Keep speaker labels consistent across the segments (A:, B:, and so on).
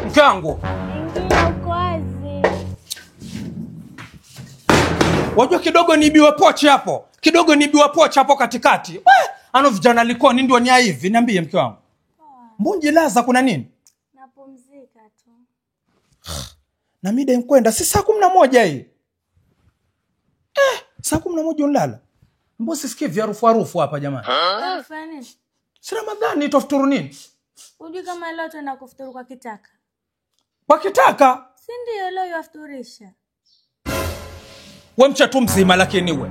A: Mke wangu.
B: Ingia uko wazi.
A: Wajua kidogo nibiwa pochi hapo. Kidogo nibiwa pochi hapo katikati. Ano vijana Likoni ndio ni hivi. Niambie mke wangu. Mbunji laza kuna nini?
B: Napumzika tu.
A: Na mida inkwenda si saa 11 hii. Saa 11 unalala. Mbosi sikia harufu hapa jamani.
B: Unafanya nini?
A: Si Ramadhani tofuturu nini?
B: Unajua kama leo tuna kufuturu kwa kitaka.
A: Kwa kitaka?
B: Si ndio leo yafuturisha.
A: We mchatu mzima lakini we.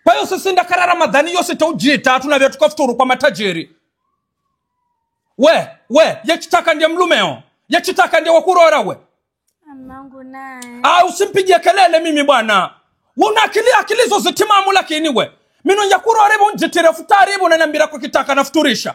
A: Kwa hiyo sisi ndakara Ramadhani yose taujita tunavyo tukafuturu kwa matajiri. We, yachitaka ndiye mlumeo. Yachitaka ndiye wakurora we.
B: Mamangu naye.
A: Usimpigie kelele mimi bwana. Una akili zo zitimamu lakini we. Mino yakurora hebo njitire futari hebo unaniambia kwa kitaka nafuturisha.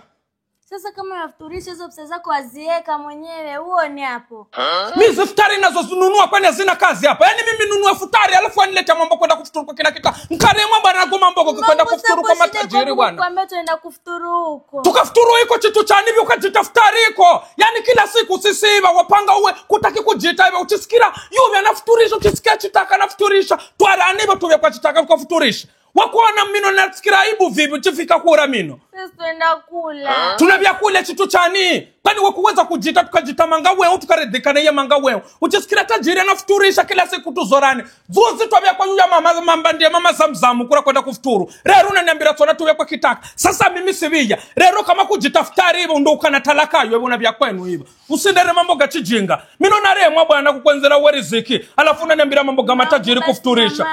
B: Sasa kama yafuturisha hizo pesa zako wazieka mwenyewe uone hapo.
A: Mimi futari nazo zinunua kwani hazina kazi hapa. Yaani mimi nunua futari alafu anilete mambo kwenda kufuturu kwa kila kitaka. Nkaremwa bwana ngoma mambo kwenda kufuturu kwa matajiri bwana.
B: Kwambia tuenda kufuturu huko.
A: Tukafuturu huko chitu chani hivi ukajitafutari huko. Yaani kila siku sisi hivi wapanga uwe kutaki kujita hivi uchisikira yume anafuturisha uchisikia chitaka anafuturisha. Twarani hivyo tuwe kwa chitaka kufuturisha. Wakuona mino nasikira aibu vipi uchifika kura mino.
B: Sisi tuenda kula.
A: Tunavya kule chitu chani. Kwani wakuweza kujita tukajita manga wewe tukaredeka na ye manga wewe. Uchisikira tajiri anafuturisha kila siku tuzorani. Zuzi tuwavya kwa yuya mama ndiye mama zamzamu kura kwenda kufuturu. Rero unaniambia tuona tuwe kwa kitaka. Sasa mimi sivija. Rero kama kujitafutari hivyo ndo ukana talaka wewe unavya kwenu hivyo. Usindere mambo gachijinga. Mino na remwa bwana kukwenzera we riziki. Alafu unaniambia mambo ga matajiri kufuturisha.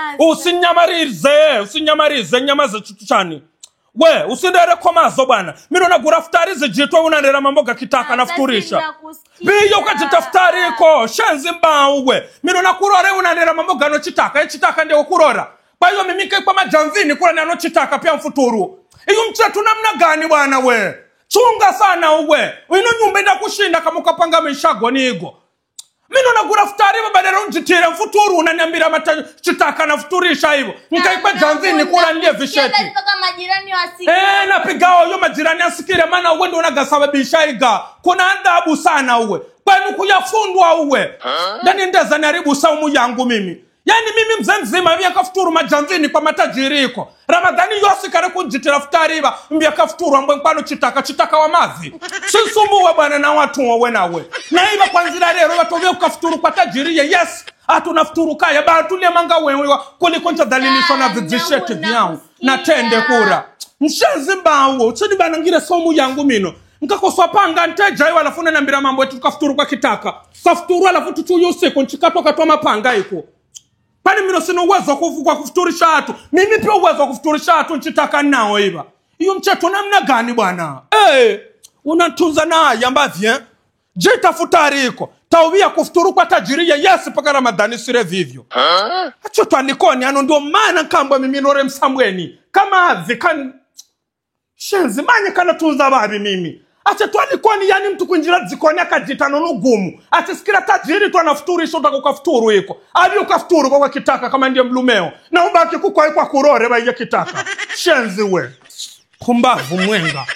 A: Usinyamarize nyamaze chitu chani. We, usindere komazo bwana. Mino na guraftari zijitwe unanera mambo ga kitaka nafuturisha. Biyo ukajitaftari iko, shenzi mbao we. Mino na kurore unanera mambo ga no chitaka. Chitaka ndio kurora. Kwa hiyo mimi kwa majamvini kula na no chitaka pia mfuturu. Iyo mchetu namna gani bwana we. Chunga sana uwe. Ino nyumba enda kushinda kama ukapanga mishago nigo. Mino na guraftari badala unjitire mfuturu unaniambia chitaka nafuturisha hivyo. Nikaikwa jamvini kula ndiye visheti.
B: Mpaka majirani wasikire.
A: Napigao yo majirani asikire maana uwe ndo unagasababisha iga. Kuna adabu sana uwe. Kwani kuyafundwa uwe. Ndani ndeza naribu saumu yangu mimi. Yani mimi mzee mzima mbia kafuturu majamvini kwa matajiri iko. Ramadhani yosi kare kunjitira futari iba mbia kafuturu ambwe mpano chitaka wa mazi. Sisumuwe bwana na watu wawe nawe. Na iba kwanzira rero watovye kafuturu kwa tajiri yes. Tunafuturu kaya ba tulia manga wewe kuliko ntadhalilisho na vijisheti vyao na tende kura. Mshenzi mbao chini bana ngire somu yangu mino. Nkakoswa panga nteja iwa alafu nambira mambo yetu kafuturu kwa kitaka. Kafuturu alafu tuchuyo usiku nchikato katwa mapanga iko. Pani mino sino uwezo kwa kufuturisha hatu. Mimi pia uwezo kufuturisha hatu nchitaka nao iba. Iyo mcheto namna gani bwana? Unatunza na yambavye. Jita futari iko. Tawia kufuturu kwa tajiriya yes paka Ramadhani sire vivyo. Acho Likoni ano ndio maana kambwa mimi nore msamweni. Kama vikani shenzi manye kana tunza babi mimi. Acha Likoni yani mtu kunjira zikoni akajita nono gumu. Acha sikira tajiri tu anafuturisha utaka ukafuturu iko. Abi ukafuturu kwa kitaka kama ndiye mlumeo. Na ubaki kwa kurore ba kitaka. Shenzi we. Kumbavu mwenga.